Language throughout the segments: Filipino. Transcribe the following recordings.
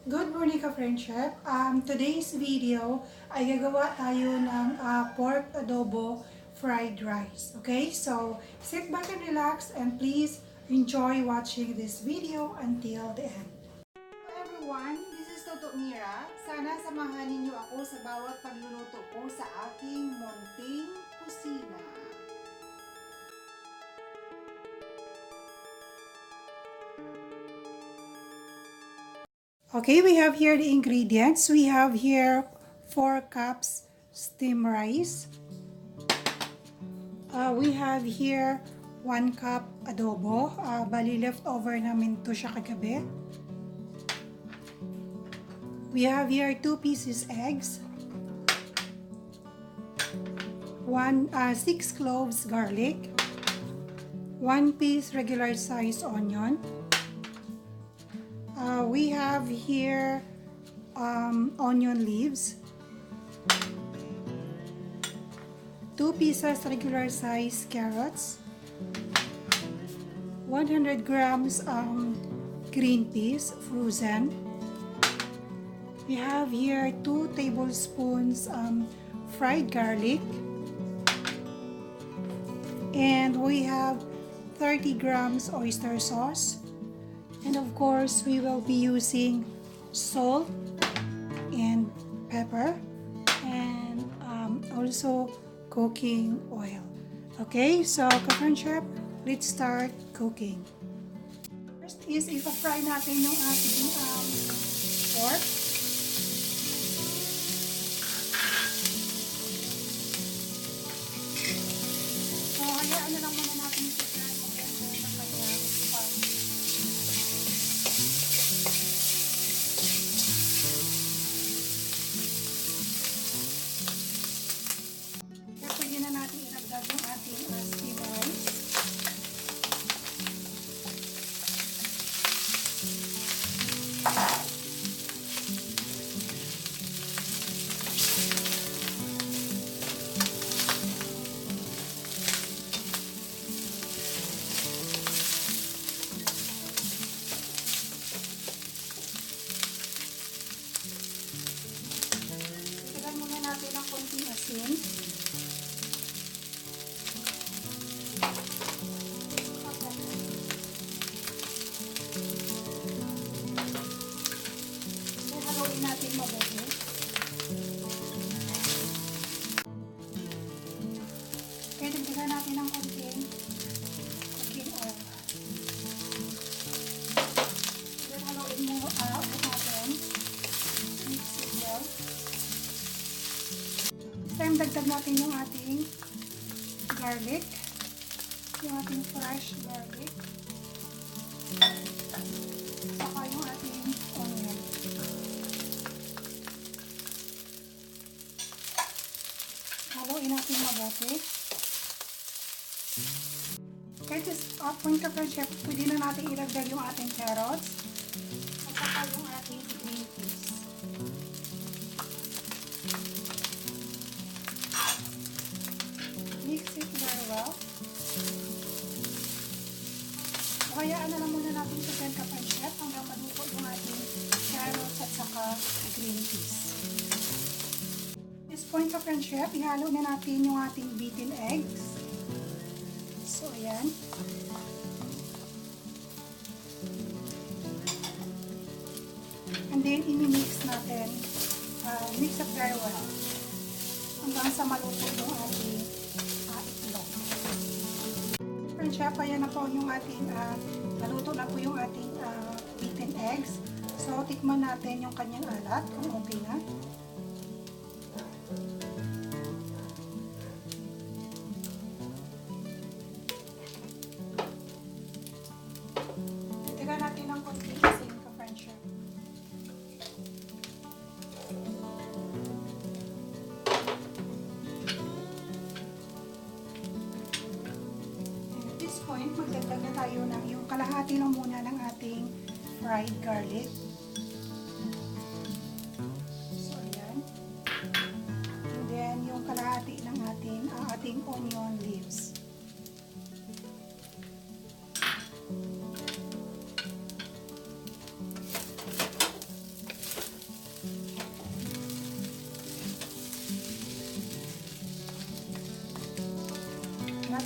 Good morning ka-friendship. Today's video ay gagawa tayo ng pork adobo fried rice. Okay? So, sit back and relax and please enjoy watching this video until the end. Hello everyone, this is Toto Mira. Sana samahan ninyo ako sa bawat pagluluto ko sa aking munting kusina. Okay, we have here the ingredients. We have here 4 cups steamed rice. We have here 1 cup adobo. Bali leftover namin to siya kagabi. We have here 2 pieces eggs. 6 cloves garlic. 1 piece regular size onion. We have here onion leaves, 2 pieces regular size carrots, 100 grams green peas frozen. We have here 2 tablespoons fried garlic, and we have 30 grams oyster sauce. And of course, we will be using salt and pepper and also cooking oil. Okay, so ka-friendship, let's start cooking. First is ipa-fry natin yung ating pork. So, hayaan na lang muna natin ito na mag-enter ng kanyang pan. Pwede na natin ilagdag yung ating steamed rice. Tignan muna natin ang konting asin. Haluin natin mabuti. Kaya dagdagan natin ng konting cooking oil. Then haluin mo ulit natin. Mix it well. This time dagdag natin yung ating garlic. Yung ating fresh garlic. Saka yung ating onion. Haluin natin mabuti. At this point ka friendship, pwede na natin ilagdag yung ating carrots at saka yung ating green peas. Mix it very well. Hayaan na lang muna natin sa ka friendship hanggang maluto yung ating carrots at saka green peas. This point ka friendship, ihalo na natin yung ating beaten eggs. So, ayan. And then, i-mix natin. Mix up very well. Hanggang sa maluto yung ating itlog. Friendship, ayan na po yung ating, naluto na po yung ating beaten eggs. So, tikman natin yung kanyang alat kung okay na. Tignan natin ang konting asin ka-friendship. At this point, magdagdag na tayo ng yung kalahati lang muna ng ating fried garlic. So, ayan. And then, yung kalahati ng ating onion leaves.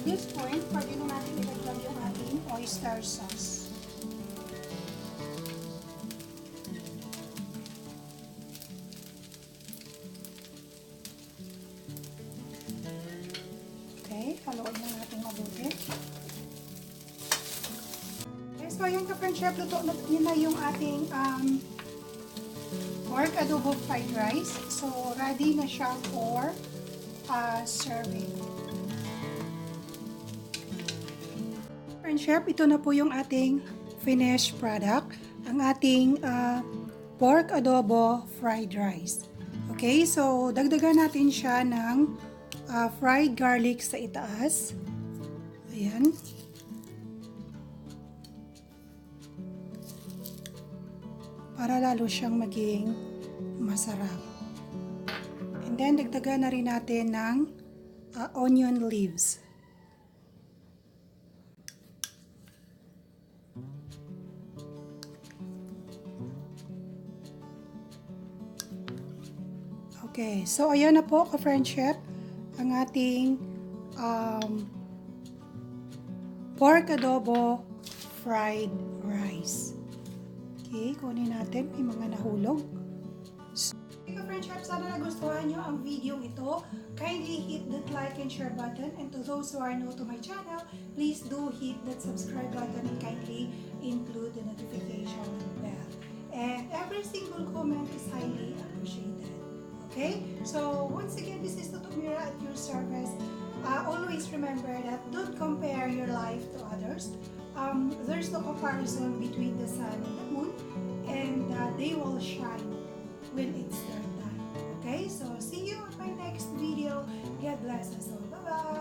At this point, pwede na natin ilagay yung ating oyster sauce. Okay, haluin na natin mabuti. Okay, so ayan ka-friend chef, luto na yung ating pork adobo fried rice. So, ready na siya for serving. Friend chef, ito na po yung ating finished product. Ang ating pork adobo fried rice. Okay, so dagdagan natin siya ng fried garlic sa itaas. Ayan. Para lalo siyang maging masarap. And then, dagdagan na rin natin ng onion leaves. Okay, so ayan na po ka-friend chef ang ating pork adobo fried rice. Okay, kunin natin, may mga nahulog. So, okay ka-friend chef, sana nagustuhan nyo ang video ito. Kindly hit that like and share button, and to those who are new to my channel, please do hit that subscribe button and kindly include the notification bell. And every single comment is highly appreciated. Okay, so once again, this is Tutumira at your service. Always remember that don't compare your life to others. There's no comparison between the sun and the moon, and they will shine when it's their time. Okay, so see you on my next video. God bless us all. Bye-bye.